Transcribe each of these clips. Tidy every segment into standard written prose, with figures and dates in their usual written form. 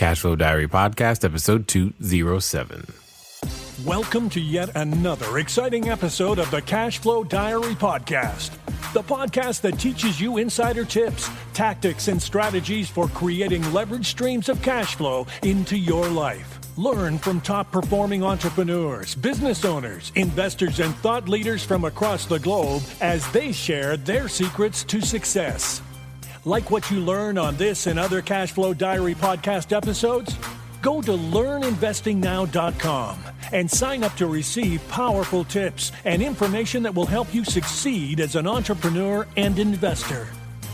Cashflow Diary Podcast, episode 207. Welcome to yet another exciting episode of the Cashflow Diary Podcast, the podcast that teaches you insider tips, tactics, and strategies for creating leverage streams of cash flow into your life. Learn from top-performing entrepreneurs, business owners, investors, and thought leaders from across the globe as they share their secrets to success. Like what you learn on this and other Cashflow Diary podcast episodes? Go to learninvestingnow.com and sign up to receive powerful tips and information that will help you succeed as an entrepreneur and investor.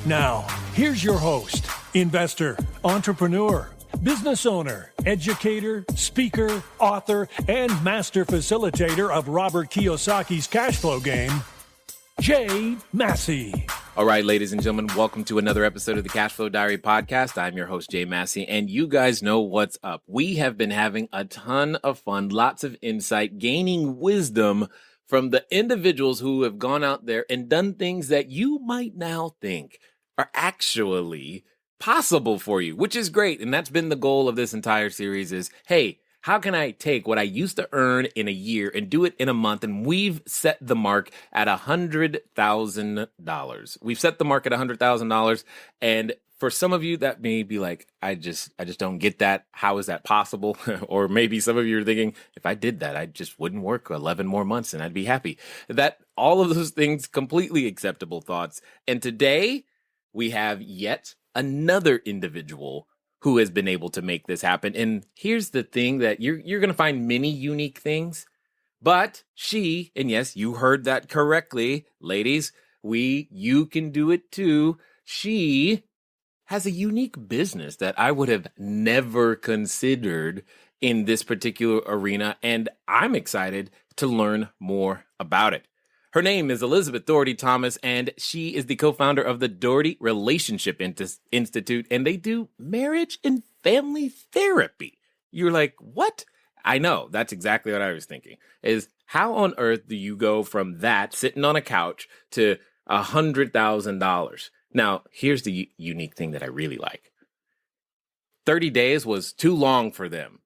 Now, here's your host, investor, entrepreneur, business owner, educator, speaker, author, and master facilitator of Robert Kiyosaki's cash flow game, Jay Massey. All right, ladies and gentlemen, welcome to another episode of the Cashflow Diary Podcast. I'm your host, Jay Massey, and you guys know what's up. We have been having a ton of fun, lots of insight, gaining wisdom from the individuals who have gone out there and done things that you might now think are actually possible for you, which is great. And that's been the goal of this entire series is, hey, how can I take what I used to earn in a year and do it in a month? And we've set the mark at $100,000. We've set the mark at $100,000. And for some of you that may be like, I just don't get that. How is that possible? Or maybe some of you are thinking, if I did that, I just wouldn't work 11 more months and I'd be happy. That all of those things, completely acceptable thoughts. And today we have yet another individual who has been able to make this happen. And here's the thing that you're going to find many unique things, but she, and yes, you heard that correctly, ladies, you can do it too. She has a unique business that I would have never considered in this particular arena. And I'm excited to learn more about it. Her name is Elizabeth Doherty Thomas, and she is the co-founder of the Doherty Relationship Institute, and they do marriage and family therapy. You're like, what? I know. That's exactly what I was thinking, is how on earth do you go from that, sitting on a couch, to $100,000? Now, here's the unique thing that I really like. 30 days was too long for them.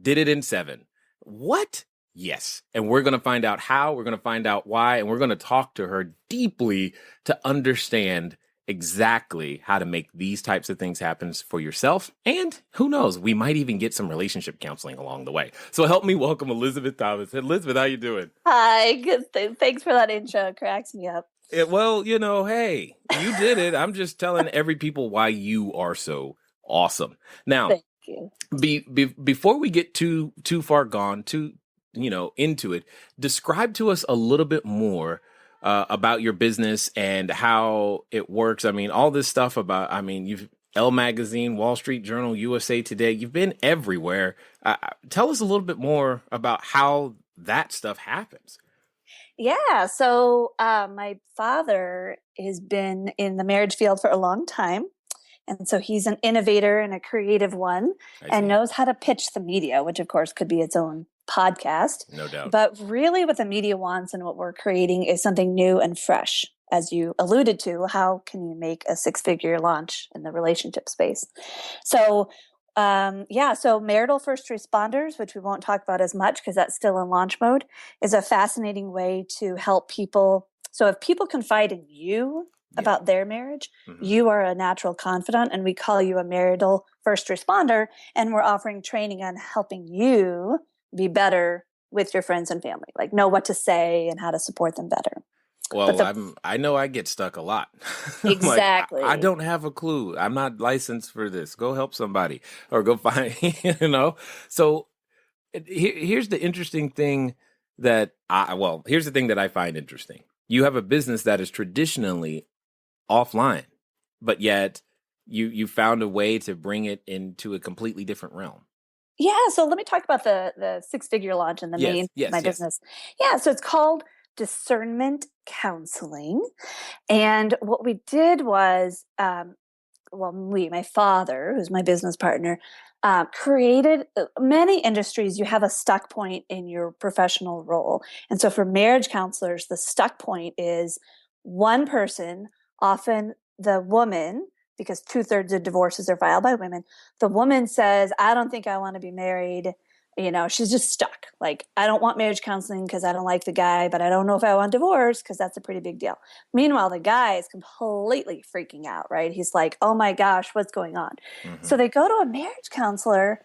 Did it in 7. What? Yes. And we're going to find out how, we're going to find out why, and we're going to talk to her deeply to understand exactly how to make these types of things happen for yourself. And who knows, we might even get some relationship counseling along the way. So help me welcome Elizabeth Thomas. Elizabeth, how you doing? Hi, good. Thanks for that intro. It cracks me up. Well, hey, you did it. I'm just telling every people why you are so awesome. Now, Thank you. Before we get too far gone, into it, describe to us a little bit more about your business and how it works. I mean, all this stuff about, you've Elle Magazine, Wall Street Journal, USA Today, you've been everywhere. Tell us a little bit more about how that stuff happens. Yeah. So my father has been in the marriage field for a long time. And so he's an innovator and a creative one and knows how to pitch the media, which of course could be its own podcast. No doubt. But really what the media wants and what we're creating is something new and fresh. As you alluded to, how can you make a 6-figure launch in the relationship space? So, so Marital First Responders, which we won't talk about as much because that's still in launch mode, is a fascinating way to help people. So if people confide in you about their marriage, you are a natural confidant, and we call you a marital first responder, and we're offering training on helping you be better with your friends and family, like know what to say and how to support them better. Well, I know I get stuck a lot. Exactly. I don't have a clue. I'm not licensed for this. Go help somebody or go find, So here's the interesting thing here's the thing that I find interesting. You have a business that is traditionally offline, but yet you found a way to bring it into a completely different realm. Yeah. So let me talk about the 6-figure launch and my business. Yeah. So it's called Discernment Counseling. And what we did was, my father, who's my business partner, created many industries. You have a stuck point in your professional role. And so for marriage counselors, the stuck point is one person, often the woman, because 2/3 of divorces are filed by women. The woman says, I don't think I want to be married. She's just stuck. Like, I don't want marriage counseling because I don't like the guy, but I don't know if I want divorce because that's a pretty big deal. Meanwhile, the guy is completely freaking out, right? He's like, oh my gosh, what's going on? Mm-hmm. So they go to a marriage counselor.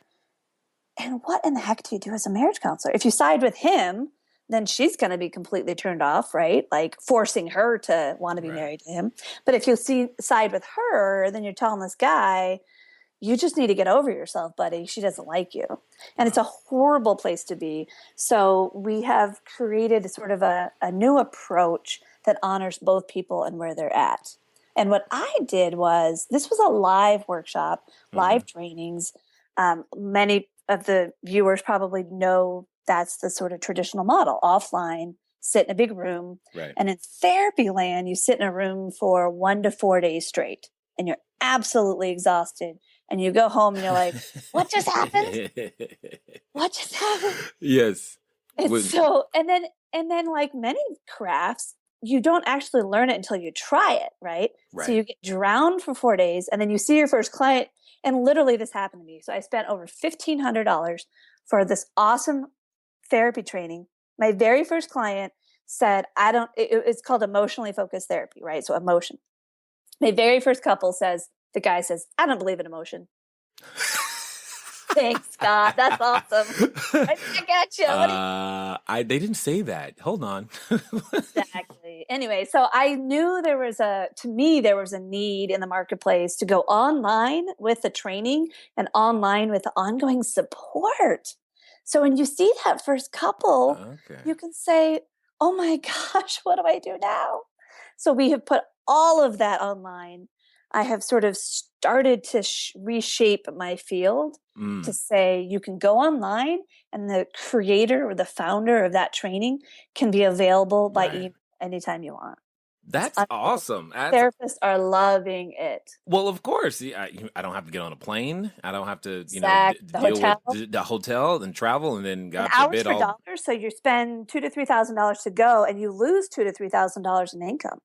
And what in the heck do you do as a marriage counselor? If you side with him, then she's going to be completely turned off, right? Like forcing her to want to be married to him. But if you side with her, then you're telling this guy, you just need to get over yourself, buddy. She doesn't like you. And it's a horrible place to be. So we have created sort of a new approach that honors both people and where they're at. And what I did was, this was a live workshop, live trainings. Many of the viewers probably know that's the sort of traditional model, offline, sit in a big room. Right. And in therapy land, you sit in a room for 1 to 4 days straight and you're absolutely exhausted. And you go home and you're like, what just happened? What just happened? Yes. And then like many crafts, you don't actually learn it until you try it, right? So you get drowned for 4 days and then you see your first client. And literally this happened to me. So I spent over $1,500 for this awesome therapy training. My very first client said, it's called emotionally focused therapy, right? So emotion. My very first couple the guy says, I don't believe in emotion. Thanks, Scott. That's awesome. I got you. They didn't say that. Hold on. Exactly. Anyway, so I knew there was a need in the marketplace to go online with the training and online with the ongoing support. So when you see that first couple, you can say, oh my gosh, what do I do now? So we have put all of that online. I have sort of started to reshape my field to say you can go online and the creator or the founder of that training can be available by email anytime you want. That's awesome. Therapists are loving it. Well, of course. I don't have to get on a plane. I don't have to, deal with the hotel and travel and then God forbid hours for dollars. So you spend $2,000 to $3,000 to go and you lose $2,000 to $3,000 in income.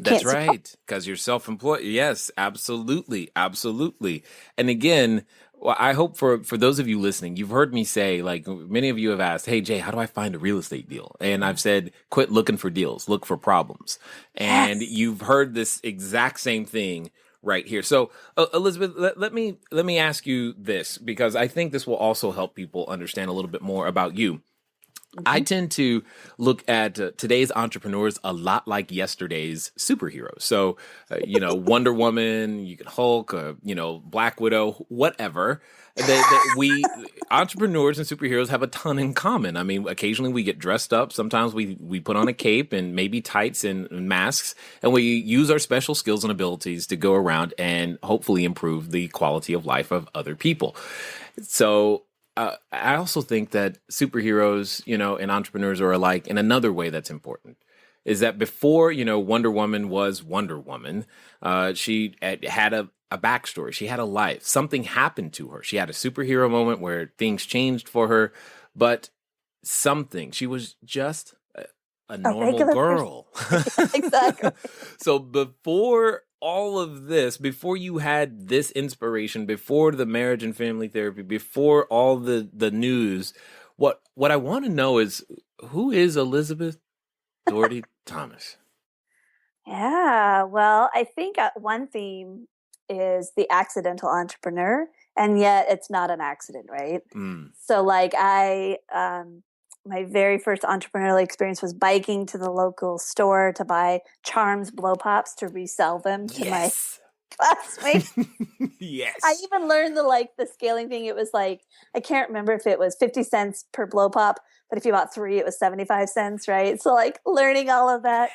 That's right. Because you're self-employed. Yes, absolutely. Absolutely. And again, well, I hope for those of you listening, you've heard me say, like many of you have asked, hey, Jay, how do I find a real estate deal? And I've said, quit looking for deals, look for problems. And you've heard this exact same thing right here. So Elizabeth, let me ask you this, because I think this will also help people understand a little bit more about you. I tend to look at today's entrepreneurs a lot like yesterday's superheroes. So, Wonder Woman, you can Hulk, Black Widow, whatever. We entrepreneurs and superheroes have a ton in common. I mean, occasionally we get dressed up. Sometimes we put on a cape and maybe tights and masks, and we use our special skills and abilities to go around and hopefully improve the quality of life of other people. So, I also think that superheroes, and entrepreneurs are alike in another way that's important. Is that before, Wonder Woman was Wonder Woman, she had a backstory. She had a life. Something happened to her. She had a superhero moment where things changed for her, but she was just a normal girl. Exactly. So before all of this, before you had this inspiration, before the marriage and family therapy, before all the news, what I want to know is, who is Elizabeth Doherty Thomas? Yeah, well, I think one theme is the accidental entrepreneur, and yet it's not an accident, right? So like my very first entrepreneurial experience was biking to the local store to buy Charms blow pops to resell them to my classmates. Yes. I even learned the scaling thing. It was like, I can't remember if it was 50 cents per blow pop, but if you bought 3, it was 75 cents, right? So like learning all of that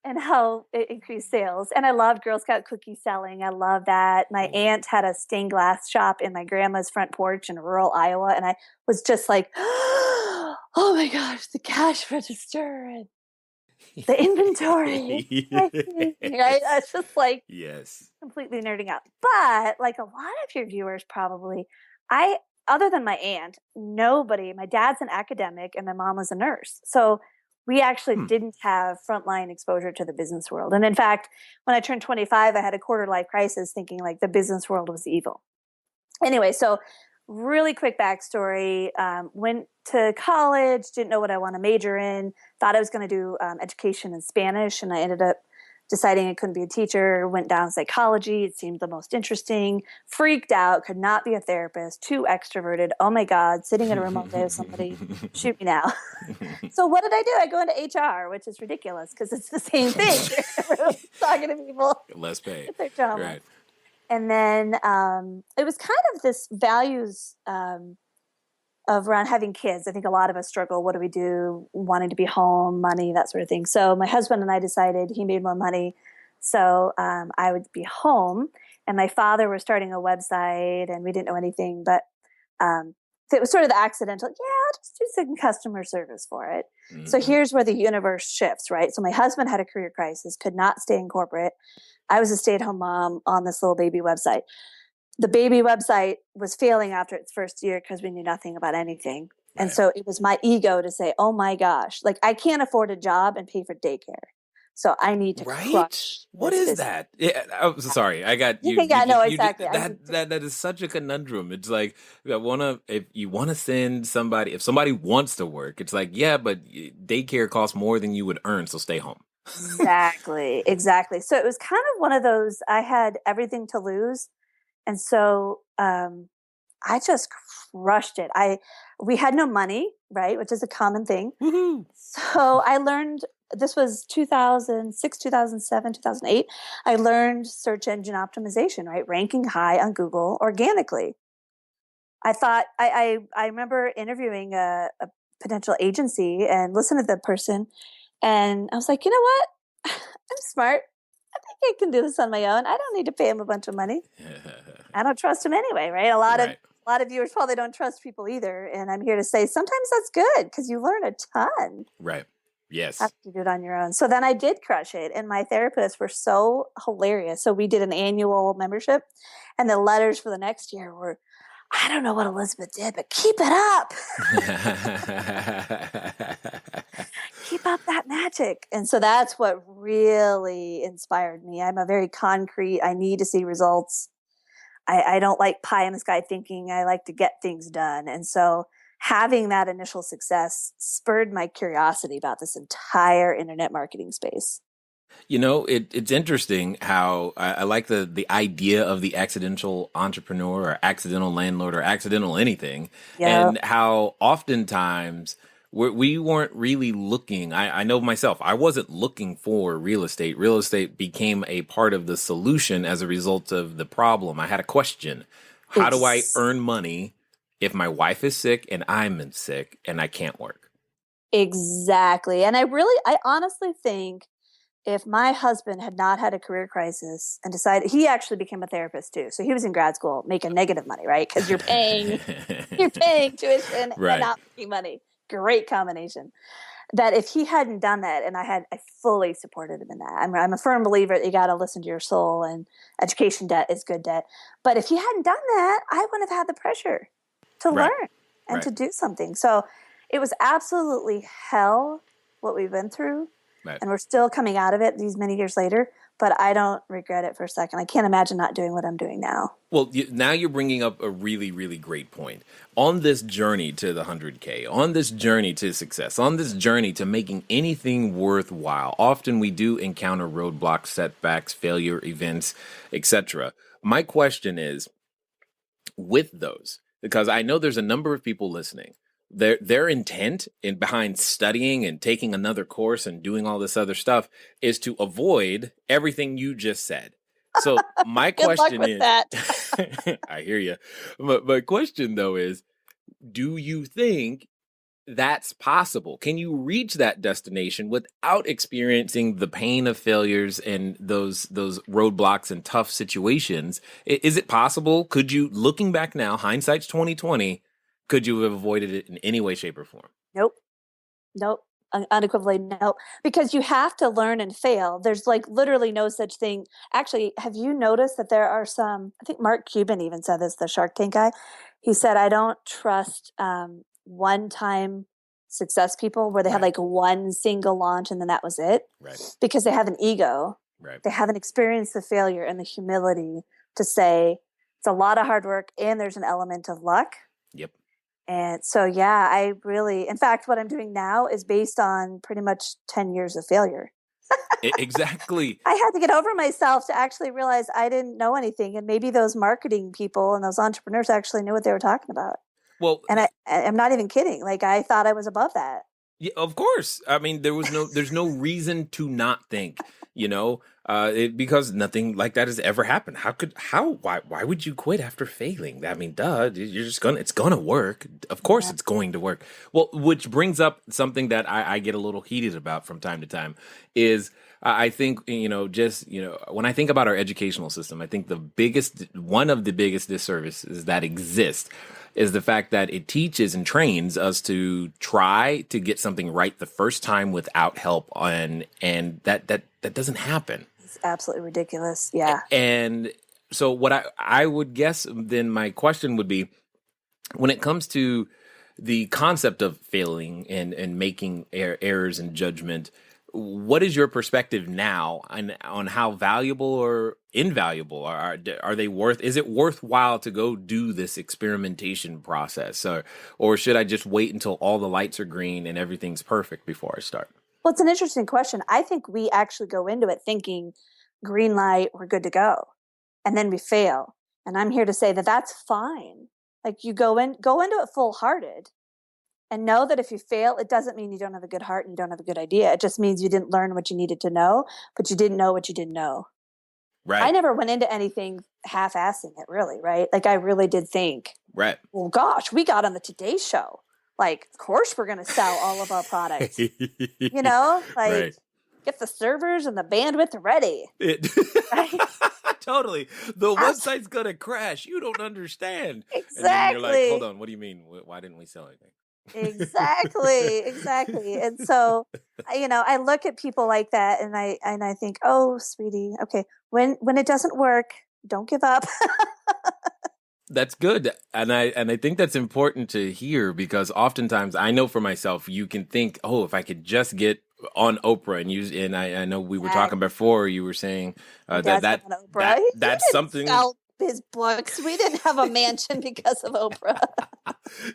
and how it increased sales. And I loved Girl Scout cookie selling. I love that. My aunt had a stained glass shop in my grandma's front porch in rural Iowa. And I was just like, oh my gosh, the cash register and the inventory. Right? I was just like, completely nerding out. But like a lot of your viewers probably, other than my aunt, nobody, my dad's an academic and my mom was a nurse. So We actually didn't have frontline exposure to the business world. And in fact, when I turned 25, I had a quarter life crisis thinking like the business world was evil. Anyway, so really quick backstory. Went to college, didn't know what I want to major in, thought I was going to do education in Spanish, and I ended up deciding I couldn't be a teacher, went down psychology. It seemed the most interesting, freaked out, could not be a therapist, too extroverted. Oh my God, sitting in a room all day with somebody, shoot me now. So what did I do? I go into HR, which is ridiculous because it's the same thing. Talking to people. Less pay. It's their job. Right. And then it was kind of this values of around having kids. I think a lot of us struggle. What do we do? Wanting to be home, money, that sort of thing. So my husband and I decided he made more money. So I would be home. And my father was starting a website and we didn't know anything. But it was sort of the accidental, I'll just do some customer service for it. Mm-hmm. So here's where the universe shifts, right? So my husband had a career crisis, could not stay in corporate. I was a stay-at-home mom on this little baby website. The baby website was failing after its first year because we knew nothing about anything. Right. And so it was my ego to say, oh my gosh, like I can't afford a job and pay for daycare. So I need to crush. What is that? Yeah, I'm sorry. I got you. Exactly. That is such a conundrum. It's like if you want to send somebody, if somebody wants to work, it's like, yeah, but daycare costs more than you would earn, so stay home. Exactly. So it was kind of one of those, I had everything to lose. And so I just crushed it. We had no money, right? Which is a common thing. Woohoo. So I learned, this was 2006, 2007, 2008. I learned search engine optimization, right? Ranking high on Google organically. I thought, I remember interviewing a potential agency and listened to the person. And I was like, you know what? I'm smart. I think I can do this on my own. I don't need to pay him a bunch of money. I don't trust him anyway, right? A lot of viewers probably don't trust people either. And I'm here to say sometimes that's good because you learn a ton. Right. Yes. Have to do it on your own. So then I did crush it. And my therapists were so hilarious. So we did an annual membership and the letters for the next year were, I don't know what Elizabeth did, but keep it up. Keep up that magic. And so that's what really inspired me. I'm a very concrete, I need to see results. I don't like pie in the sky thinking. I like to get things done. And so having that initial success spurred my curiosity about this entire internet marketing space. You know, it's interesting how I like the idea of the accidental entrepreneur or accidental landlord or accidental anything. Yep. And how oftentimes we weren't really looking. I know myself, I wasn't looking for real estate. Real estate became a part of the solution as a result of the problem. I had a question. How do I earn money if my wife is sick and I'm sick and I can't work? Exactly. And I honestly think if my husband had not had a career crisis and decided, he actually became a therapist too. So he was in grad school making negative money, right? Because you're paying tuition and not making money. Great combination. That if he hadn't done that, and I fully supported him in that. I'm a firm believer that you got to listen to your soul, and education debt is good debt. But if he hadn't done that, I wouldn't have had the pressure to learn and to do something. So it was absolutely hell what we've been through. Right. And we're still coming out of it these many years later, but I don't regret it for a second. I can't imagine not doing what I'm doing now. Well, now you're bringing up a really, really great point. On this journey to the 100K, on this journey to success, on this journey to making anything worthwhile, often we do encounter roadblocks, setbacks, failure events, etc. My question is, with those, because I know there's a number of people listening, their intent behind studying and taking another course and doing all this other stuff is to avoid everything you just said. So my question is, I hear you. But my question though is, do you think that's possible? Can you reach that destination without experiencing the pain of failures and those roadblocks and tough situations? Is it possible? Could you, looking back now, hindsight's 2020, could you have avoided it in any way, shape, or form? Nope. Unequivocally, no. Because you have to learn and fail. There's like literally no such thing. Actually, have you noticed that there are some, I think Mark Cuban even said this, the Shark Tank guy. He said, I don't trust one-time success people where they had like one single launch and then that was it. Right. Because they have an ego. Right. They haven't experienced the failure and the humility to say it's a lot of hard work and there's an element of luck. Yep. And so, yeah, I really, in fact, what I'm doing now is based on pretty much 10 years of failure. Exactly. I had to get over myself to actually realize I didn't know anything. And maybe those marketing people and those entrepreneurs actually knew what they were talking about. Well, and I'm not even kidding. Like, I thought I was above that. Yeah, of course. I mean, there's no reason to not think, because nothing like that has ever happened. Why would you quit after failing? I mean, duh, it's gonna work. Of course it's going to work. Well, which brings up something that I get a little heated about from time to time is I think, when I think about our educational system, I think one of the biggest disservices that exists is the fact that it teaches and trains us to try to get something right the first time without help, and that doesn't happen. It's absolutely ridiculous. Yeah. And so what I would guess then my question would be, when it comes to the concept of failing and making errors in judgment, what is your perspective now on how valuable or invaluable are they is it worthwhile to go do this experimentation process, or should I just wait until all the lights are green and everything's perfect before I start? Well, it's an interesting question. I think we actually go into it thinking green light, we're good to go. And then we fail. And I'm here to say that that's fine. Like, you go into it full hearted. And know that if you fail, it doesn't mean you don't have a good heart and you don't have a good idea. It just means you didn't learn what you needed to know, but you didn't know what you didn't know. Right. I never went into anything half-assing it, really, right? Like, I really did think, right, well, gosh, we got on the Today Show. Like, of course we're going to sell all of our products. Right. Get the servers and the bandwidth ready. Right? Totally. The website's going to crash. You don't understand. Exactly. And then you're like, hold on, what do you mean? Why didn't we sell anything? Exactly. And so, I look at people like that and I think, oh, sweetie, okay, when it doesn't work, don't give up. That's good. And I think that's important to hear, because oftentimes I know for myself, you can think, oh, if I could just get on Oprah and I know we were talking before, you were saying that's something. Sell his books. We didn't have a mansion because of Oprah.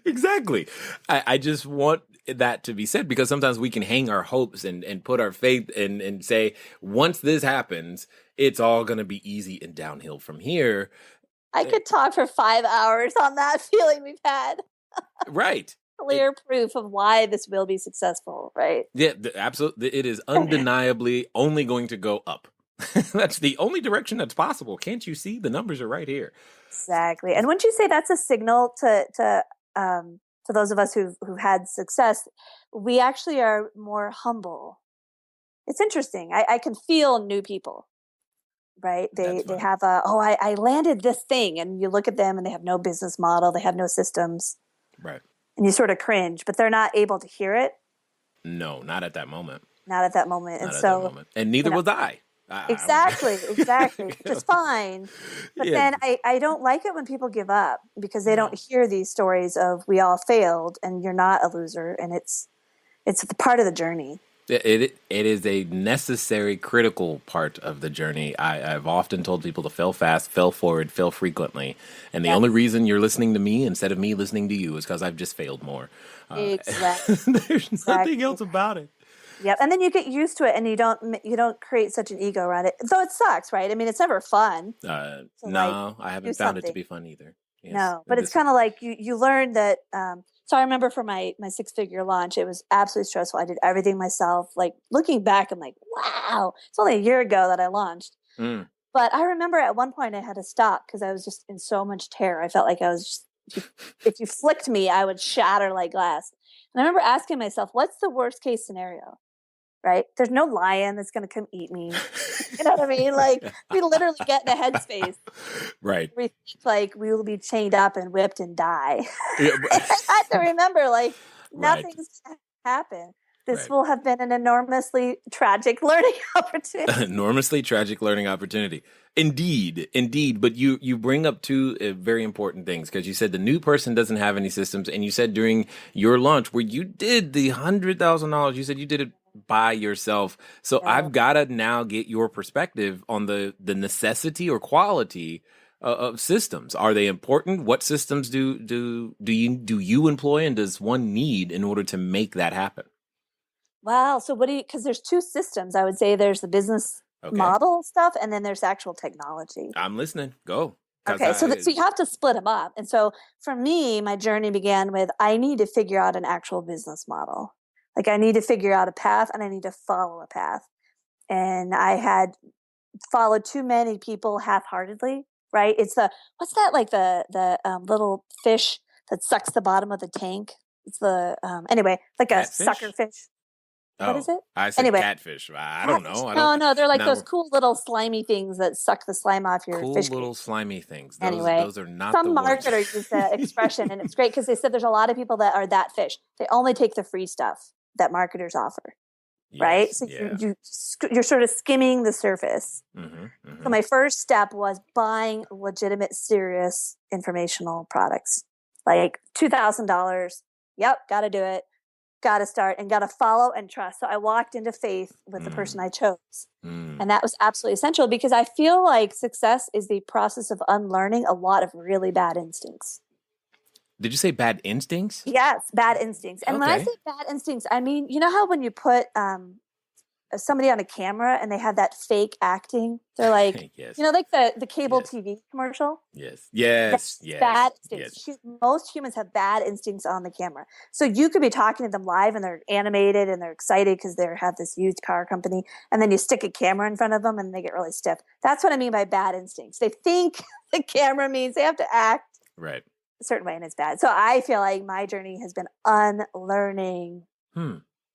Exactly. I just want that to be said, because sometimes we can hang our hopes and put our faith and say, once this happens, it's all going to be easy and downhill from here. I could talk for 5 hours on that feeling we've had. Right. Clear proof of why this will be successful, right? Yeah, absolutely. It is undeniably only going to go up. That's the only direction that's possible. Can't you see? The numbers are right here. Exactly. And wouldn't you say that's a signal to those of us who've had success? We actually are more humble. It's interesting. I can feel new people, right? They have I landed this thing, and you look at them and they have no business model. They have no systems. Right. And you sort of cringe, but they're not able to hear it. No, not at that moment. Not at that moment. And neither was I. Exactly. Which is fine. But then I don't like it when people give up, because they don't hear these stories of we all failed and you're not a loser, and it's the part of the journey. It is a necessary, critical part of the journey. I've often told people to fail fast, fail forward, fail frequently. And the only reason you're listening to me instead of me listening to you is because I've just failed more. Exactly. There's nothing else about it. Yep. And then you get used to it, and you don't create such an ego around it. Though it sucks, right? I mean, it's never fun. No, I haven't found it to be fun either. Yes. No, but it's kind of like you learn that. So I remember for my 6-figure launch, it was absolutely stressful. I did everything myself. Like, looking back, I'm like, wow, it's only a year ago that I launched. But I remember at one point I had to stop because I was just in so much terror. I felt like I was if you flicked me, I would shatter like glass. And I remember asking myself, what's the worst case scenario? Right? There's no lion that's going to come eat me. You know what I mean? Like, we literally get in a headspace. Right. We think, like, we will be chained up and whipped and die. Yeah, I had to remember, like, nothing's going to happen. This will have been an enormously tragic learning opportunity. Enormously tragic learning opportunity. Indeed. But you bring up two very important things, because you said the new person doesn't have any systems. And you said during your launch where you did the $100,000, you said you did it by yourself. So yeah. I've got to now get your perspective on the necessity or quality of systems. Are they important? What systems do you employ, and does one need in order to make that happen? Wow. So because there's two systems, I would say there's the business model stuff, and then there's actual technology. I'm listening. Go. Okay. So you have to split them up. And so for me, my journey began with, I need to figure out an actual business model. Like I need to figure out a path, and I need to follow a path. And I had followed too many people half-heartedly, right? It's what's that, like the little fish that sucks the bottom of the tank? It's anyway, like catfish? A sucker fish. What is it? I said catfish. I don't know. No, they're like those cool little slimy things that suck the slime off your fish. Cool little slimy things. Those are not some the marketers use that expression, and it's great because they said there's a lot of people that are that fish. They only take the free stuff that marketers offer, right? So you're sort of skimming the surface. So my first step was buying legitimate, serious informational products, like $2,000. Yep, got to do it. Got to start and got to follow and trust. So I walked into faith with the person I chose. And that was absolutely essential, because I feel like success is the process of unlearning a lot of really bad instincts. Did you say bad instincts? Yes, bad instincts. And when I say bad instincts, I mean, you know how when you put somebody on a camera and they have that fake acting, they're like, yes. You know, like the cable TV commercial. Yes. Bad instincts. Yes. Most humans have bad instincts on the camera. So you could be talking to them live and they're animated and they're excited because they have this used car company, and then you stick a camera in front of them and they get really stiff. That's what I mean by bad instincts. They think the camera means they have to act right a certain way, and it's bad. So I feel like my journey has been unlearning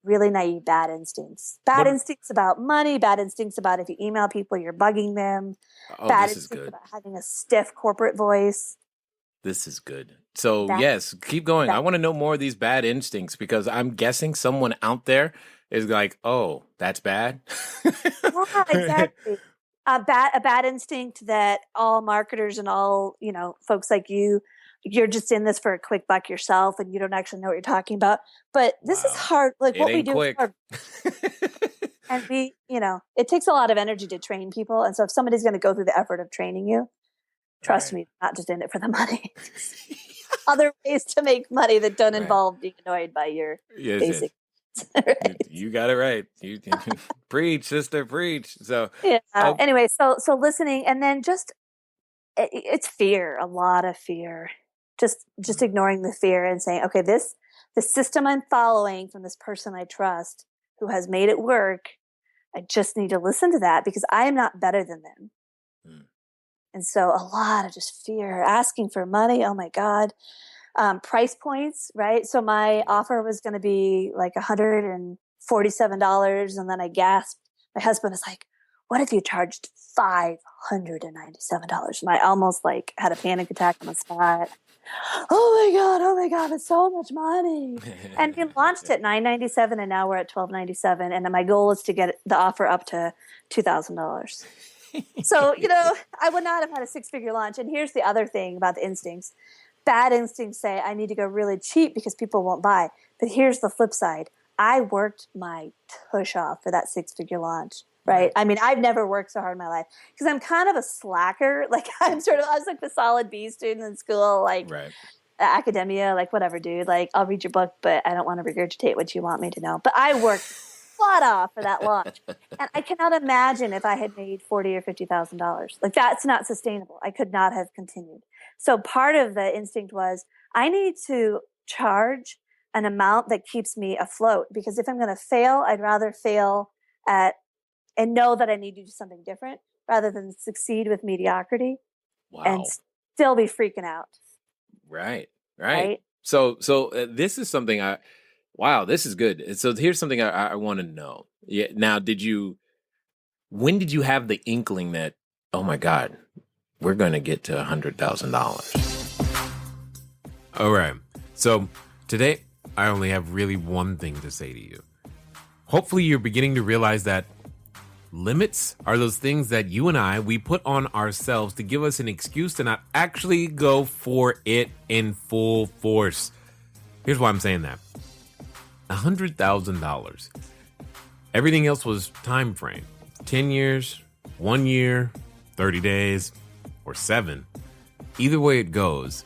really naive bad instincts. Bad instincts about money, bad instincts about if you email people, you're bugging them. Bad instincts about having a stiff corporate voice. This is good. So yes, keep going. I want to know more of these bad instincts, because I'm guessing someone out there is like, oh, that's bad. Yeah, exactly. A bad instinct that all marketers and all, folks like you're just in this for a quick buck yourself, and you don't actually know what you're talking about. But this is hard. Like what we do is hard. And it takes a lot of energy to train people. And so if somebody's going to go through the effort of training you, trust me, not just in it for the money. Other ways to make money that don't involve being annoyed by your basic. Right? You got it right. You preach, sister, preach. So anyway, so listening, and then just it's fear, a lot of fear. Just ignoring the fear and saying, okay, the system I'm following from this person I trust who has made it work, I just need to listen to that because I am not better than them. And so a lot of just fear, asking for money. Oh my God. Price points, right? So my offer was going to be like $147. And then I gasped. My husband was like, what if you charged $597? And I almost had a panic attack on the spot. Oh my God, it's so much money. And we launched at $997 and now we're at $1,297. And my goal is to get the offer up to $2,000. So, I would not have had a six-figure launch. And here's the other thing about the instincts. Bad instincts say I need to go really cheap because people won't buy. But here's the flip side. I worked my tush off for that six-figure launch. Right. I mean, I've never worked so hard in my life because I'm kind of a slacker. I was like the solid B student in school, academia, whatever, dude. I'll read your book, but I don't want to regurgitate what you want me to know. But I worked butt off for that launch. And I cannot imagine if I had made $40,000 or $50,000. That's not sustainable. I could not have continued. So part of the instinct was I need to charge an amount that keeps me afloat, because if I'm going to fail, I'd rather fail and know that I need to do something different rather than succeed with mediocrity and still be freaking out. Right. So this is something this is good. So here's something I want to know. Yeah. Now, when did you have the inkling that, oh my God, we're going to get to $100,000? All right. So today I only have really one thing to say to you. hopefully you're beginning to realize that limits are those things that you and we put on ourselves to give us an excuse to not actually go for it in full force. Here's why I'm saying that. $100,000. Everything else was time frame. 10 years, 1 year, 30 days, or 7. Either way it goes,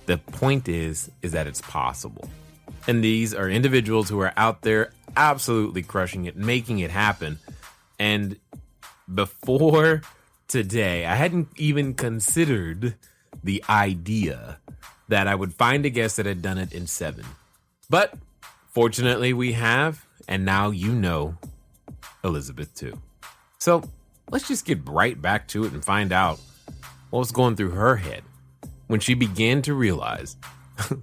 the point is that it's possible. And these are individuals who are out there absolutely crushing it, making it happen. And before today, I hadn't even considered the idea that I would find a guest that had done it in 7. But fortunately we have, and now you know Elizabeth too. So let's just get right back to it and find out what was going through her head when she began to realize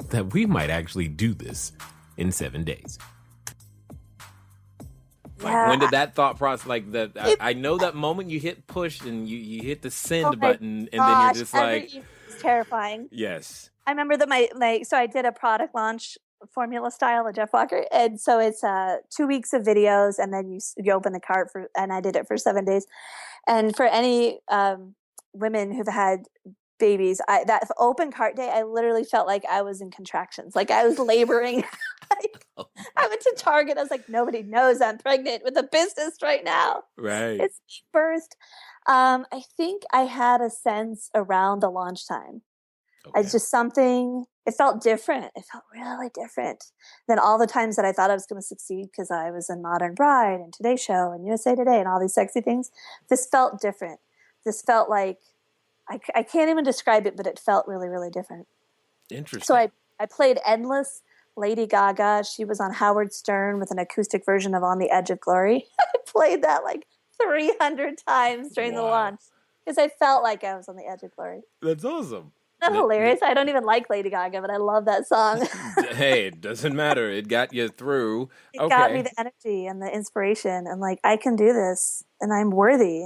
that we might actually do this in 7 days. Like, when did that thought process, like that? I know that moment you hit push and you hit the send button, and then you're just like, it's terrifying. Yes. I remember that so I did a product launch formula style of Jeff Walker, and so it's 2 weeks of videos, and then you open the cart and I did it for 7 days. And for any women who've had babies, that open cart day, I literally felt like I was in contractions, like I was laboring. I went to Target. I was like, nobody knows I'm pregnant with a business right now. Right. It's first. I think I had a sense around the launch time. Okay. It's just something, it felt different. It felt really different than all the times that I thought I was going to succeed because I was in Modern Bride and Today Show and USA Today and all these sexy things. This felt different. This felt like, I can't even describe it, but it felt really, really different. Interesting. So I played Endless Lady Gaga. She was on Howard Stern with an acoustic version of On the Edge of Glory. I played that like 300 times during the launch because I felt like I was on the edge of glory. That's awesome. Isn't that hilarious? I don't even like Lady Gaga, but I love that song. Hey, it doesn't matter. It got you through. It got me the energy and the inspiration, and like, I can do this, and I'm worthy.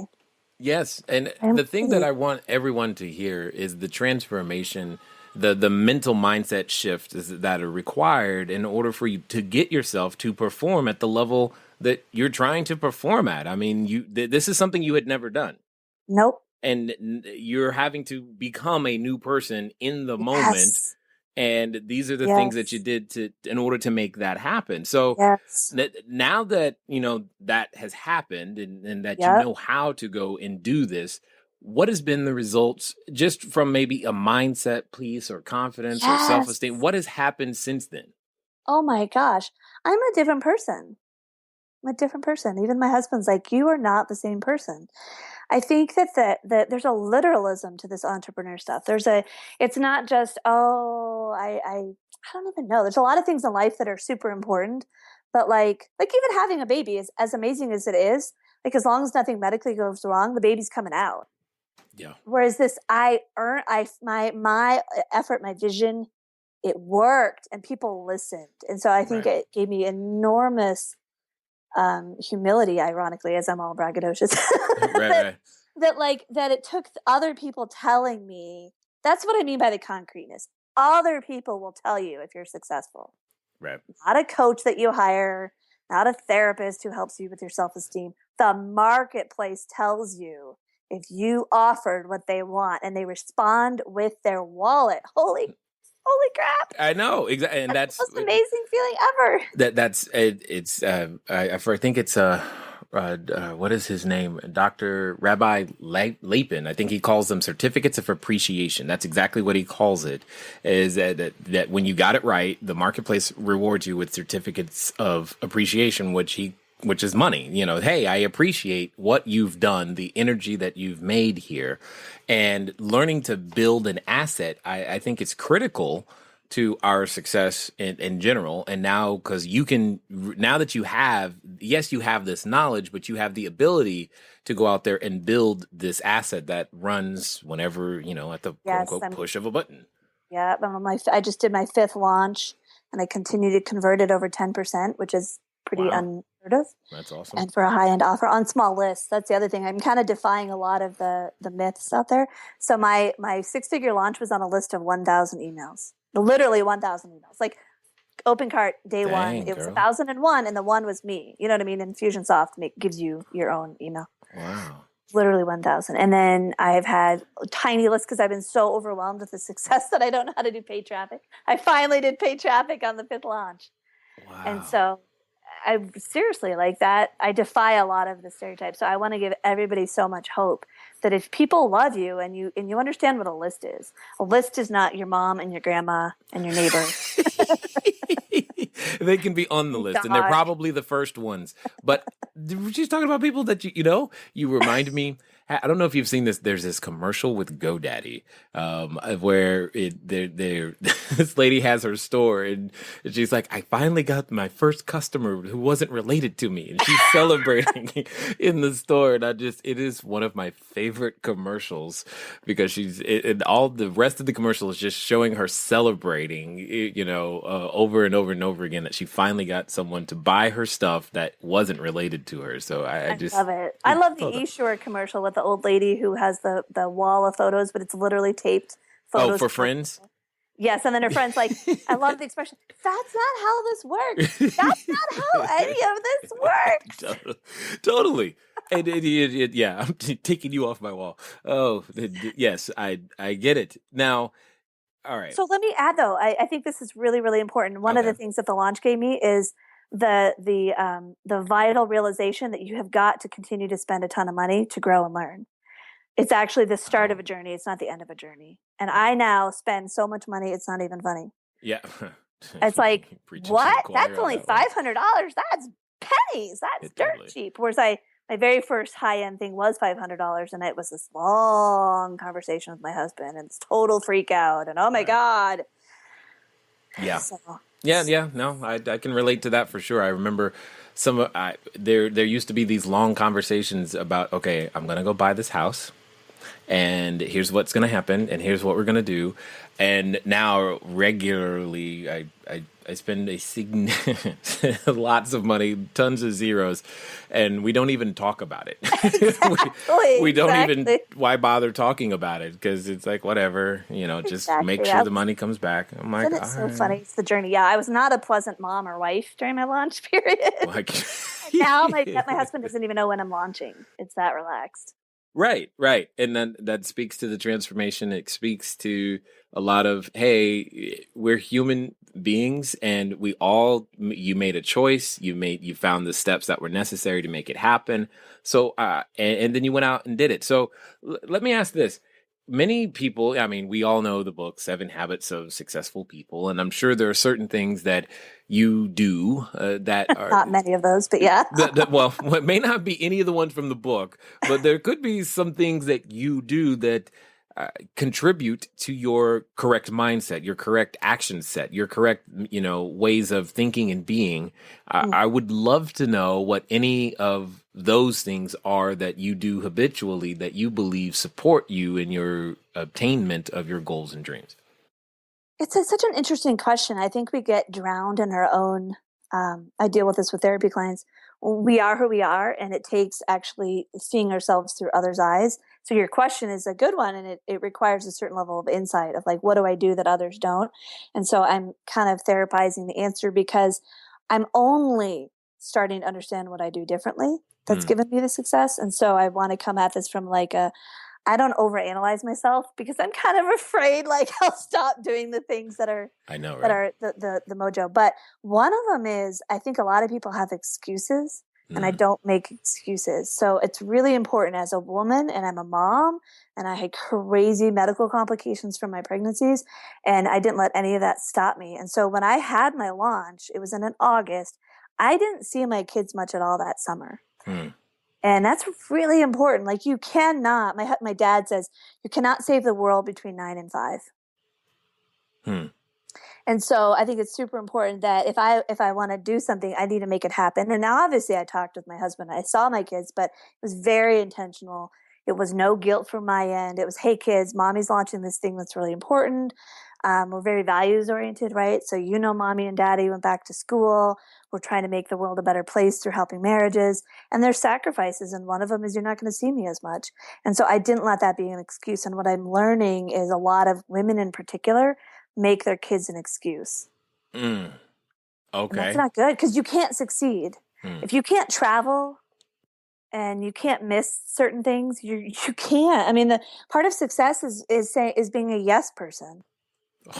Yes, and the thing that I want everyone to hear is the transformation, the mental mindset shifts that are required in order for you to get yourself to perform at the level that you're trying to perform at. I mean, this is something you had never done. Nope. And you're having to become a new person in the moment. And these are the things that you did in order to make that happen. So now that, that has happened and that you know how to go and do this, what has been the results just from maybe a mindset piece or confidence or self-esteem? What has happened since then? Oh my gosh. I'm a different person. Even my husband's like, you are not the same person. I think that there's a literalism to this entrepreneur stuff. It's not just, I don't even know. There's a lot of things in life that are super important, but like even having a baby is as amazing as it is. Like, as long as nothing medically goes wrong, the baby's coming out. Yeah. Whereas this, my effort, my vision, it worked and people listened. And so I think it gave me enormous humility, ironically, as I'm all braggadocious, that it took other people telling me. That's what I mean by the concreteness. Other people will tell you if you're successful. Right. Not a coach that you hire, not a therapist who helps you with your self-esteem. The marketplace tells you if you offered what they want and they respond with their wallet. Holy crap. I know. Exactly. And that's the most amazing feeling ever. I think it's what is his name? Dr. Rabbi Lapin. I think he calls them certificates of appreciation. That's exactly what he calls it, is that when you got it right, the marketplace rewards you with certificates of appreciation, which is money. Hey, I appreciate what you've done, the energy that you've made here, and learning to build an asset. I think it's critical to our success in general. And now, because now that you have this knowledge, but you have the ability to go out there and build this asset that runs whenever, at the quote unquote push of a button. Yeah. I just did my 5th launch and I continue to convert it over 10%, which is pretty unheard of. That's awesome. And for a high-end offer on small lists. That's the other thing. I'm kind of defying a lot of the myths out there. So my 6-figure launch was on a list of 1,000 emails. Literally 1,000 emails. Like, open cart day one. Dang, It was girl. 1,001, and the one was me. You know what I mean? Infusionsoft gives you your own email. Wow. Literally 1,000. And then I have had tiny lists because I've been so overwhelmed with the success that I don't know how to do paid traffic. I finally did paid traffic on the 5th launch. Wow. And so I seriously, like that, I defy a lot of the stereotypes. So I want to give everybody so much hope that if people love you and you understand what a list is not your mom and your grandma and your neighbor. They can be on the list, and they're probably the first ones. But she's talking about people that you remind me. I don't know if you've seen this. There's this commercial with GoDaddy, where this lady has her store, and she's like, "I finally got my first customer who wasn't related to me," and she's celebrating in the store. And it is one of my favorite commercials because and all the rest of the commercial is just showing her celebrating, over and over and over again that she finally got someone to buy her stuff that wasn't related to her. So I just love it. I love the eShore commercial with the old lady who has the wall of photos, but it's literally taped photos. Oh, for friends? Yes, and then her friend's like, I love the expression, that's not how this works. That's not how any of this works. Totally. And yeah, I'm taking you off my wall. Oh, yes, I get it. Now, all right. So let me add, though, I think this is really, really important. One of the things that the launch gave me is the vital realization that you have got to continue to spend a ton of money to grow and learn. It's actually the start of a journey. It's not the end of a journey. And I now spend so much money, it's not even funny. Yeah. It's like, what? That's only $500. That's pennies. That's dirt cheap. Whereas my very first high-end thing was $500, and it was this long conversation with my husband, and it's total freak out, and oh my God. Yeah. Yeah. No, I can relate to that for sure. I remember there used to be these long conversations about, okay, I'm going to go buy this house, and here's what's going to happen, and here's what we're going to do. And now regularly I spend lots of money, tons of zeros, and we don't even talk about it. we don't even, why bother talking about it? Because it's like, whatever, just make sure the money comes back. I'm like, it's so funny. It's the journey. Yeah, I was not a pleasant mom or wife during my launch period. Now my husband doesn't even know when I'm launching. It's that relaxed. Right. And then that speaks to the transformation. It speaks to a lot of, hey, we're human beings, and you made a choice. You found the steps that were necessary to make it happen. So, and then you went out and did it. So let me ask this. Many people, I mean, we all know the book, 7 Habits of Successful People. And I'm sure there are certain things that you do that are not many of those, but yeah. Well, it may not be any of the ones from the book, but there could be some things that you do that contribute to your correct mindset, your correct action set, your correct, ways of thinking and being. I would love to know what any of those things are that you do habitually that you believe support you in your attainment of your goals and dreams. It's such an interesting question. I think we get drowned in our own, I deal with this with therapy clients. We are who we are, and it takes actually seeing ourselves through others' eyes. So your question is a good one, and it requires a certain level of insight of like, what do I do that others don't? And so I'm kind of therapizing the answer because I'm only starting to understand what I do differently that's given me the success. And so I want to come at this from like I don't overanalyze myself because I'm kind of afraid like I'll stop doing the things that are that are the mojo. But one of them is I think a lot of people have excuses. And I don't make excuses. So it's really important as a woman, and I'm a mom, and I had crazy medical complications from my pregnancies, and I didn't let any of that stop me. And so when I had my launch, it was in August, I didn't see my kids much at all that summer. And that's really important. Like you cannot, my dad says, you cannot save the world between 9 and 5. And so I think it's super important that if I want to do something, I need to make it happen. And now obviously I talked with my husband. I saw my kids, but it was very intentional. It was no guilt from my end. It was, hey kids, mommy's launching this thing that's really important. We're very values oriented, right? So mommy and daddy went back to school. We're trying to make the world a better place through helping marriages. And there's sacrifices. And one of them is you're not going to see me as much. And so I didn't let that be an excuse. And what I'm learning is a lot of women in particular make their kids an excuse. And that's Okay. not good because you can't succeed. Hmm. If you can't travel and you can't miss certain things, you can't. I mean, the part of success is being a yes person,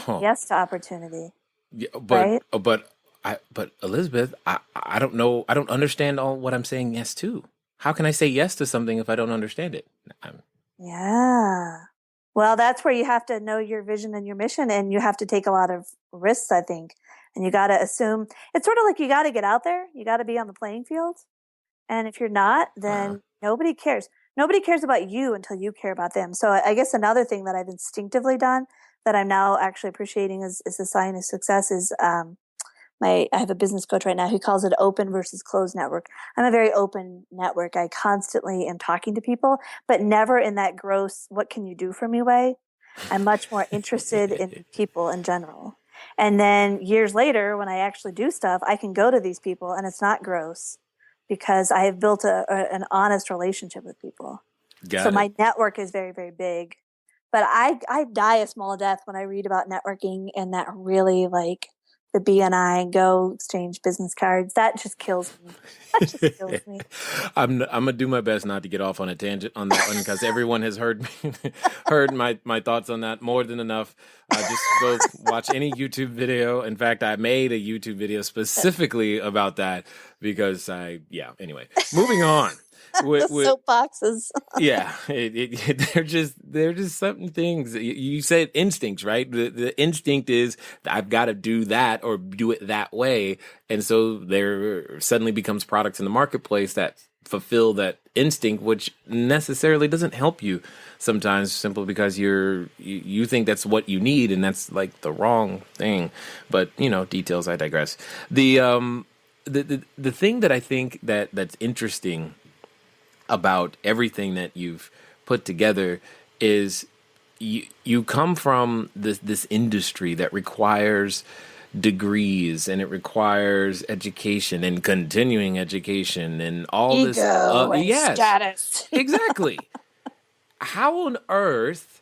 Oh, yes to opportunity, yeah, right? but Elizabeth, I don't know. I don't understand all what I'm saying yes to. How can I say yes to something if I don't understand it? Yeah. Well, that's where you have to know your vision and your mission, and you have to take a lot of risks, I think. And you got to assume it's sort of like you got to get out there. You got to be on the playing field. And if you're not, Uh, then nobody cares. Nobody cares about you until you care about them. So I guess another thing that I've instinctively done that I'm now actually appreciating is a sign of success is I have a business coach right now who calls it open versus closed network. I'm a very open network. I constantly am talking to people, but never in that gross, what can you do for me way. I'm much more interested in people in general. And then years later, when I actually do stuff, I can go to these people and it's not gross because I have built an honest relationship with people. So got it. my network is very, very big. But I die a small death when I read about networking and that really like the BNI go exchange business cards. That just kills me. That just kills me. I'm gonna do my best not to get off on a tangent on that one because everyone has heard me, heard my thoughts on that more than enough. Just go watch any YouTube video. In fact, I made a YouTube video specifically about that because Anyway, moving on. The soapboxes. Yeah, they're just certain things. You said instincts, right? The instinct is I've got to do that or do it that way, and so there suddenly becomes products in the marketplace that fulfill that instinct, which necessarily doesn't help you sometimes, simply because you think that's what you need, and that's like the wrong thing. But details. I digress. The thing that I think that's interesting about everything that you've put together is you come from this industry that requires degrees and it requires education and continuing education and all Ego this and yes, status. exactly. How on earth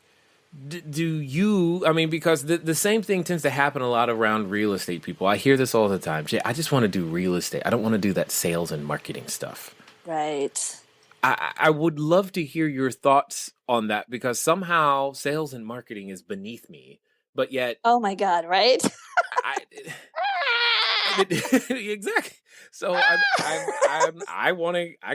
do you, I mean, because the same thing tends to happen a lot around real estate people. I hear this all the time. Jay, I just want to do real estate. I don't want to do that sales and marketing stuff. Right. I would love to hear your thoughts on that because somehow sales and marketing is beneath me, but yet Oh my God, right? I exactly. So I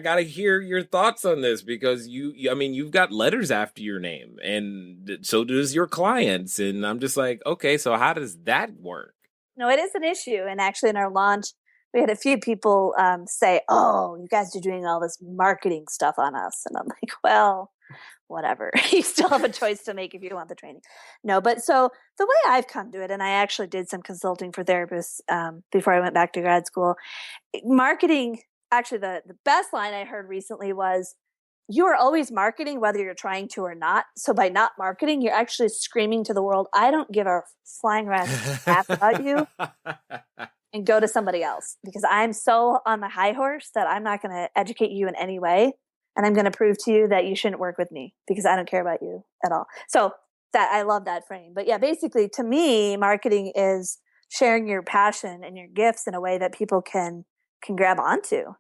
gotta hear your thoughts on this because I mean, you've got letters after your name, and so does your clients, and I'm just like, okay, so how does that work? No, it is an issue. And actually in our launch, we had a few people say, oh, you guys are doing all this marketing stuff on us. And I'm like, well, whatever. You still have a choice to make if you want the training. No, but so the way I've come to it, and I actually did some consulting for therapists before I went back to grad school. Marketing, actually, the best line I heard recently was, you are always marketing whether you're trying to or not. So by not marketing, you're actually screaming to the world, I don't give a flying rat's ass about you, and go to somebody else because I'm so on my high horse that I'm not going to educate you in any way. And I'm going to prove to you that you shouldn't work with me because I don't care about you at all. So that I love that frame. But yeah, basically to me, marketing is sharing your passion and your gifts in a way that people can grab onto,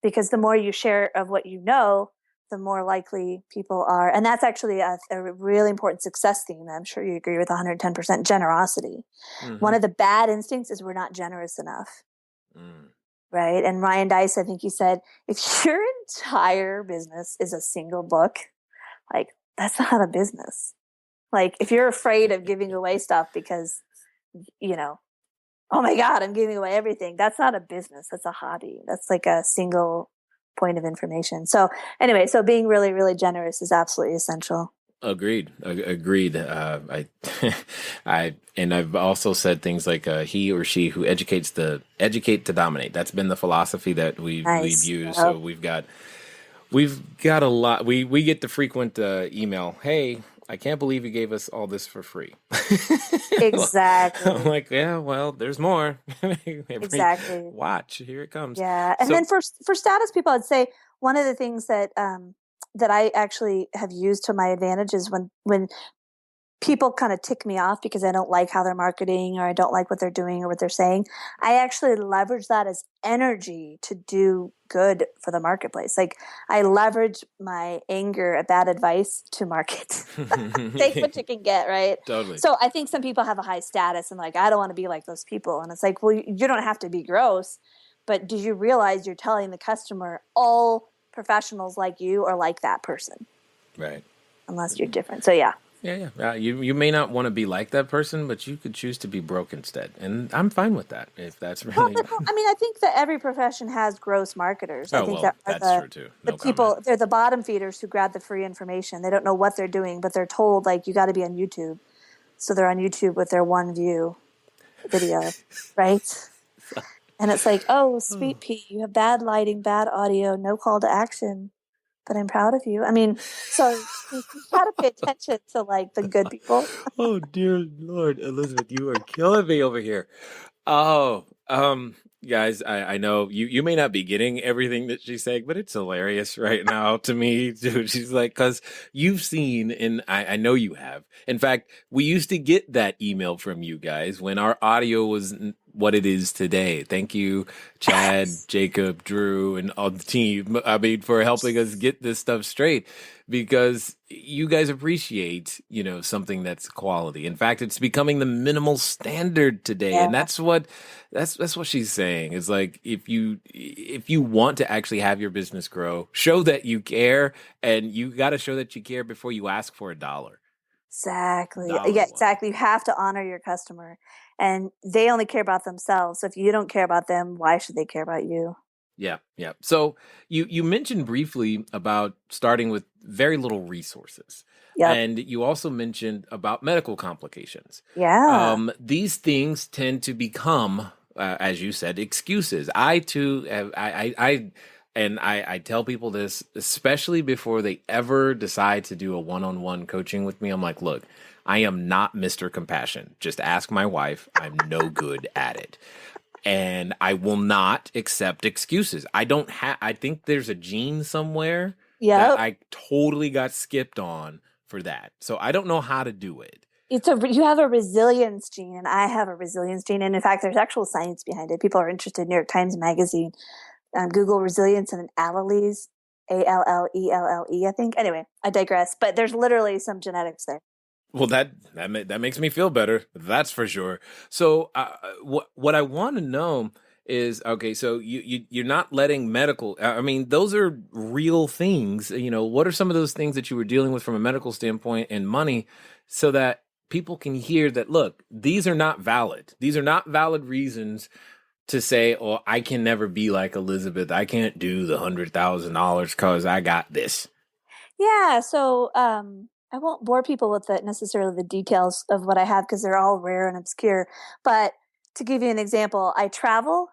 because the more you share of what you know, the more likely people are. And that's actually a really important success theme. I'm sure you agree with 110% generosity. Mm-hmm. One of the bad instincts is we're not generous enough. Mm. Right. And Ryan Dice, I think he said, if your entire business is a single book, like that's not a business. Like if you're afraid of giving away stuff because, oh my God, I'm giving away everything. That's not a business. That's a hobby. That's like a single point of information. So anyway, so being really, really generous is absolutely essential. Agreed. I've also said things like he or she who educate to dominate. That's been the philosophy that we've used. Yep. So we've got a lot. We get the frequent email. Hey, I can't believe you gave us all this for free. Exactly. I'm like, yeah, well, there's more. Exactly. Watch, here it comes. Yeah, and then for status people, I'd say one of the things that that I actually have used to my advantage is when people kind of tick me off because I don't like how they're marketing or I don't like what they're doing or what they're saying, I actually leverage that as energy to do good for the marketplace. Like I leverage my anger at bad advice to market. Take what you can get, right? Totally. So I think some people have a high status and like, I don't want to be like those people. And it's like, well, you don't have to be gross, but did you realize you're telling the customer all professionals like you are like that person? Right. Unless you're different. So yeah. Yeah. You may not want to be like that person, but you could choose to be broke instead. And I'm fine with that if that's really... I mean, I think that every profession has gross marketers. I think that's true too. The people, they're the bottom feeders who grab the free information. They don't know what they're doing, but they're told, like, you got to be on YouTube. So they're on YouTube with their one view video, right? And it's like, oh, sweet pea, you have bad lighting, bad audio, no call to action. But I'm proud of you. I mean, so you got to pay attention to like the good people. Oh, dear Lord, Elizabeth, you are killing me over here. Oh, guys, I know you may not be getting everything that she's saying, but it's hilarious right now to me, dude. She's like, because you've seen, and I know you have. In fact, we used to get that email from you guys when our audio was what it is today. Thank you, Chad, Jacob, Drew, and all the team. I mean, for helping us get this stuff straight, because you guys appreciate, something that's quality. In fact, it's becoming the minimal standard today. Yeah. And that's what she's saying is like, if you want to actually have your business grow, show that you care, and you got to show that you care before you ask for $1. Exactly. Yeah, exactly. You have to honor your customer, and they only care about themselves. So if you don't care about them, why should they care about you? Yeah. So you mentioned briefly about starting with very little resources. Yep. And you also mentioned about medical complications. Yeah. These things tend to become, as you said, excuses. I too have, I tell people this, especially before they ever decide to do a one-on-one coaching with me. I'm like, look, I am not Mr. Compassion. Just ask my wife. I'm no good at it. And I will not accept excuses. I think there's a gene somewhere that I totally got skipped on for that. So I don't know how to do it. You have a resilience gene, and I have a resilience gene. And in fact, there's actual science behind it. People are interested. New York Times Magazine, Google resilience and alleles, Allelle, I think. Anyway, I digress. But there's literally some genetics there. Well, that makes me feel better. That's for sure. So what I want to know is, okay, so you're not letting medical, I mean, those are real things. What are some of those things that you were dealing with from a medical standpoint and money, so that people can hear that, look, these are not valid. These are not valid reasons to say, oh, I can never be like Elizabeth. I can't do the $100,000 because I got this. Yeah. So, I won't bore people with necessarily the details of what I have because they're all rare and obscure. But to give you an example, I travel.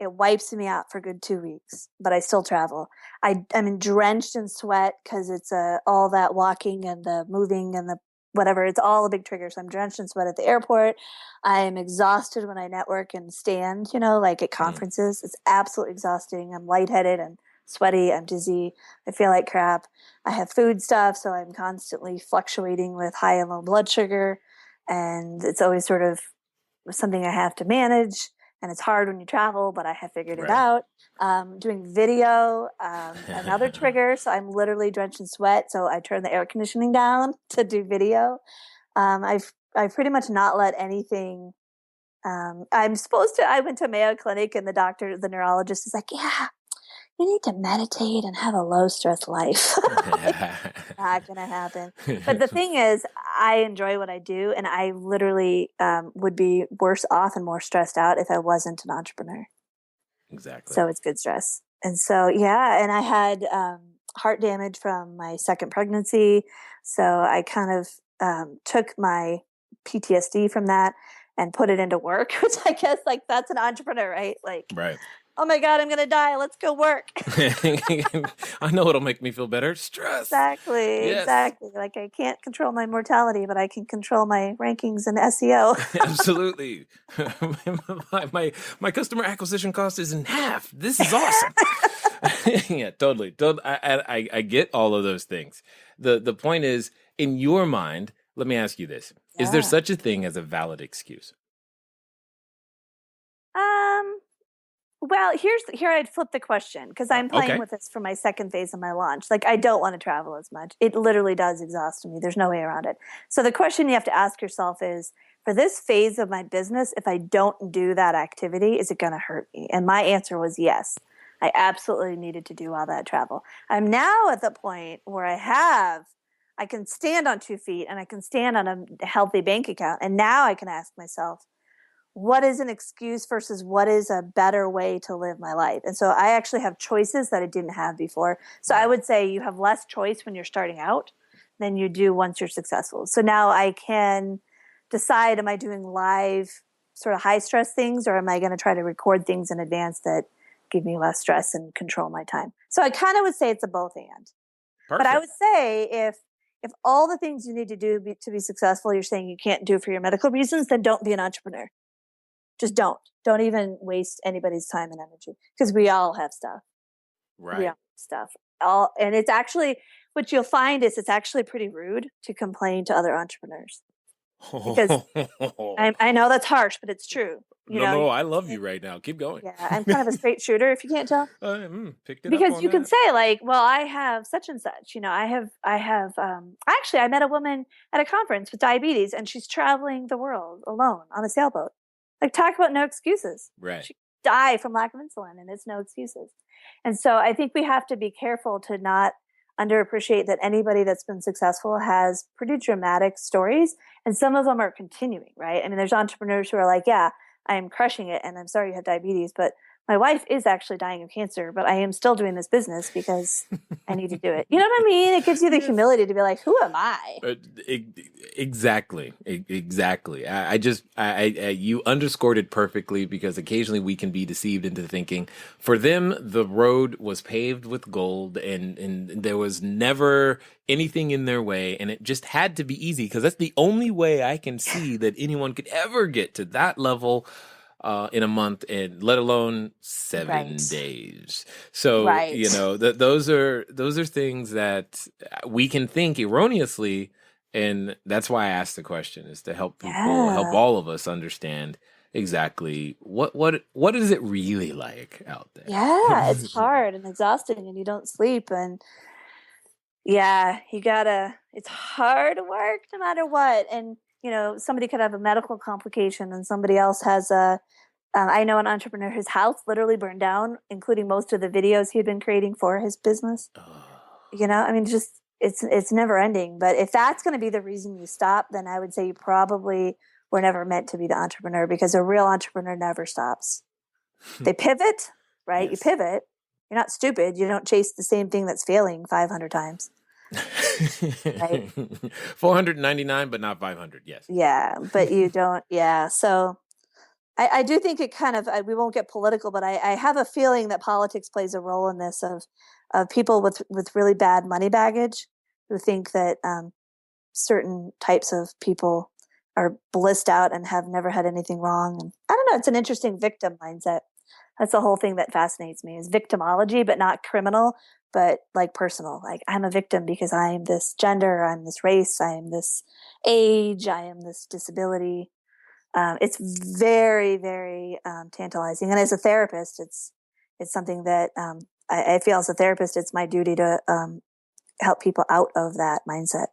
It wipes me out for a good 2 weeks, but I still travel. I'm drenched in sweat because it's all that walking and the moving and the whatever. It's all a big trigger. So I'm drenched in sweat at the airport. I'm exhausted when I network and stand, like at conferences. It's absolutely exhausting. I'm lightheaded and sweaty. I'm dizzy. I feel like crap. I have food stuff, so I'm constantly fluctuating with high and low blood sugar, and it's always sort of something I have to manage. And it's hard when you travel, but I have figured it out. Doing video, another trigger. So I'm literally drenched in sweat. So I turn the air conditioning down to do video. I've pretty much not let anything. I went to Mayo Clinic, and the neurologist is like, yeah, you need to meditate and have a low stress life. Not going to happen. But the thing is, I enjoy what I do, and I literally would be worse off and more stressed out if I wasn't an entrepreneur. Exactly. So it's good stress. And so, yeah, and I had heart damage from my second pregnancy. So I kind of took my PTSD from that and put it into work, which I guess that's an entrepreneur, right? Right. Oh my God, I'm going to die. Let's go work. I know it'll make me feel better. Stress. Exactly. Yes. Exactly. I can't control my mortality, but I can control my rankings in SEO. Absolutely. my customer acquisition cost is in half. This is awesome. Yeah, totally. I get all of those things. The point is, in your mind, let me ask you this. Is there Yeah. such a thing as a valid excuse? Well, here I'd flip the question because I'm playing Okay. with this for my second phase of my launch. Like, I don't want to travel as much. It literally does exhaust me. There's no way around it. So the question you have to ask yourself is, for this phase of my business, if I don't do that activity, is it going to hurt me? And my answer was yes. I absolutely needed to do all that travel. I'm now at the point where I can stand on 2 feet and I can stand on a healthy bank account. And now I can ask myself, what is an excuse versus what is a better way to live my life? And so I actually have choices that I didn't have before. So I would say you have less choice when you're starting out than you do once you're successful. So now I can decide, am I doing live sort of high stress things, or am I going to try to record things in advance that give me less stress and control my time? So I kind of would say it's a both and. Perfect. But I would say if all the things you need to do to be successful, you're saying you can't do for your medical reasons, then don't be an entrepreneur. Just don't even waste anybody's time and energy, because we all have stuff. Right. We all have stuff. And it's actually, what you'll find is it's actually pretty rude to complain to other entrepreneurs, because I know that's harsh, but it's true. No, I love you right now. Keep going. Yeah, I'm kind of a straight shooter, if you can't tell. Picked it Because up on you can that. say, like, well, I have such and such. Actually, I met a woman at a conference with diabetes, and she's traveling the world alone on a sailboat. Like, talk about no excuses. Right. She die from lack of insulin, and it's no excuses. And so I think we have to be careful to not underappreciate that anybody that's been successful has pretty dramatic stories, and some of them are continuing, right? I mean, there's entrepreneurs who are like, yeah, I am crushing it, and I'm sorry you have diabetes, but my wife is actually dying of cancer, but I am still doing this business because I need to do it. You know what I mean? It gives you the humility to be like, who am I? Exactly. You underscored it perfectly, because occasionally we can be deceived into thinking for them, the road was paved with gold and there was never anything in their way. And it just had to be easy, because that's the only way I can see that anyone could ever get to that level in a month, and let alone 7 days. So, those are things that we can think erroneously. And that's why I asked the question, is to help people, help all of us understand exactly what is it really like out there. Yeah, it's hard and exhausting, and you don't sleep, and it's hard work no matter what. And somebody could have a medical complication, and somebody else has I know an entrepreneur whose house literally burned down, including most of the videos he had been creating for his business. I mean, just it's never ending. But if that's going to be the reason you stop, then I would say you probably were never meant to be the entrepreneur, because a real entrepreneur never stops. They pivot, right? Yes. You pivot. You're not stupid. You don't chase the same thing that's failing 500 times. Right? 499, but not 500. Yes. Yeah, but you don't. Yeah. So I do think it kind of, we won't get political, but I have a feeling that politics plays a role in this, of people with really bad money baggage who think that certain types of people are blissed out and have never had anything wrong. And I don't know, it's an interesting victim mindset. That's the whole thing that fascinates me, is victimology, but not criminal, but like personal. Like, I'm a victim because I am this gender, I'm this race, I am this age, I am this disability. It's very, very tantalizing. And as a therapist, it's something that I feel, as a therapist, it's my duty to help people out of that mindset.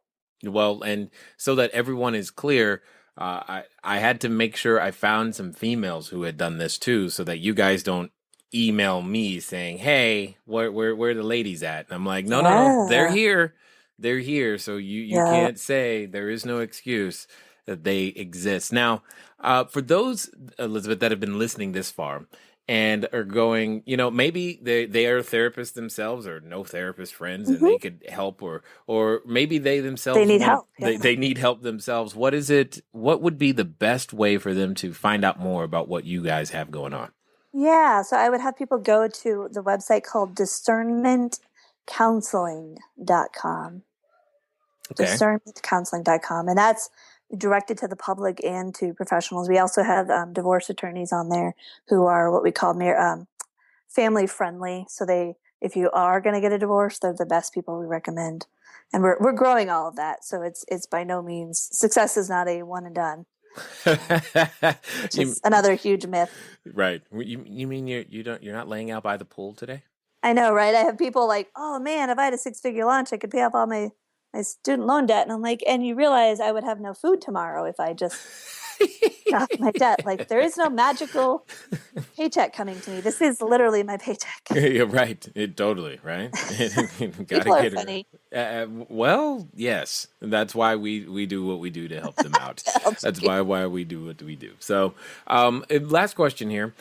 Well, and so that everyone is clear, I had to make sure I found some females who had done this too, so that you guys don't email me saying, hey, where are the ladies at? And I'm like, no, they're here. So you can't say, there is no excuse that they exist. Now, for those, Elizabeth, that have been listening this far and are going, maybe they are therapists themselves, or no therapist friends, and they could help, or maybe they themselves need help. They need help themselves. What would be the best way for them to find out more about what you guys have going on? Yeah, so I would have people go to the website called discernmentcounseling.com. Okay. Discernmentcounseling.com, and that's directed to the public and to professionals. We also have divorce attorneys on there who are what we call family friendly. So they if you are going to get a divorce, they're the best people we recommend. And we're growing all of that. So it's by no means, success is not a one and done, which is another huge myth. Right. You mean you're not laying out by the pool today? I know, right? I have people like, oh man, if I had a 6-figure launch, I could pay off all my student loan debt. And I'm like, and you realize I would have no food tomorrow if I just got off my debt. Like, there is no magical paycheck coming to me. This is literally my paycheck. Yeah, right. Totally, right? People are funny. Well, yes. That's why we do what we do to help them out. That's why we do what we do. So, last question here.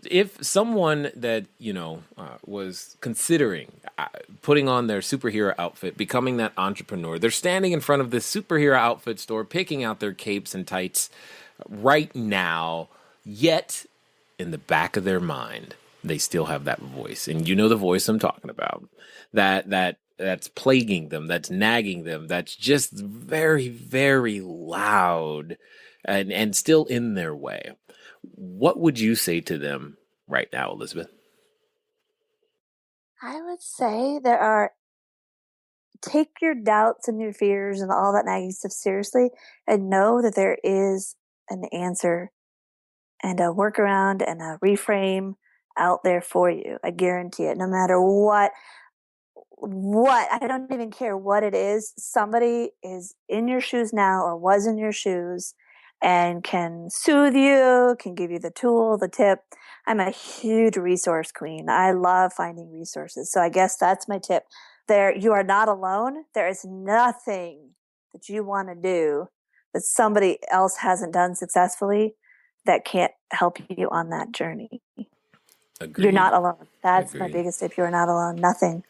If someone that, was considering putting on their superhero outfit, becoming that entrepreneur, they're standing in front of this superhero outfit store, picking out their capes and tights right now, yet in the back of their mind, they still have that voice. And the voice I'm talking about, that's plaguing them, that's nagging them, that's just very, very loud and still in their way. What would you say to them right now, Elizabeth? I would say take your doubts and your fears and all that nagging stuff seriously, and know that there is an answer and a workaround and a reframe out there for you. I guarantee it. No matter what, I don't even care what it is. Somebody is in your shoes now or was in your shoes and can soothe you, can give you the tool, the tip. I'm a huge resource queen. I love finding resources. So I guess that's my tip. You are not alone. There is nothing that you want to do that somebody else hasn't done successfully that can't help you on that journey. Agreed. You're not alone. That's Agreed. my biggest tip. You're not alone. Nothing.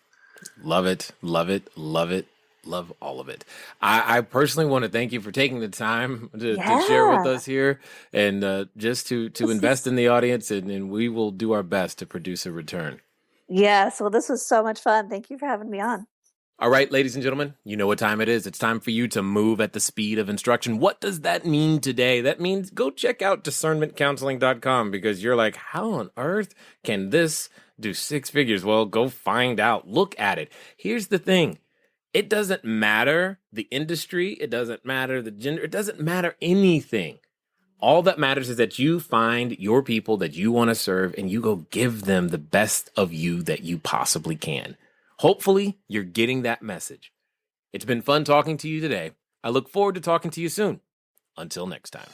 Love it. Love it. Love it. Love all of it. I personally want to thank you for taking the time to share with us here and just to invest in the audience, and we will do our best to produce a return. Yes. Well, this was so much fun. Thank you for having me on. All right, ladies and gentlemen, you know what time it is. It's time for you to move at the speed of instruction. What does that mean today? That means go check out discernmentcounseling.com, because you're like, how on earth can this do 6 figures? Well, go find out. Look at it. Here's the thing. It doesn't matter the industry. It doesn't matter the gender. It doesn't matter anything. All that matters is that you find your people that you want to serve and you go give them the best of you that you possibly can. Hopefully, you're getting that message. It's been fun talking to you today. I look forward to talking to you soon. Until next time.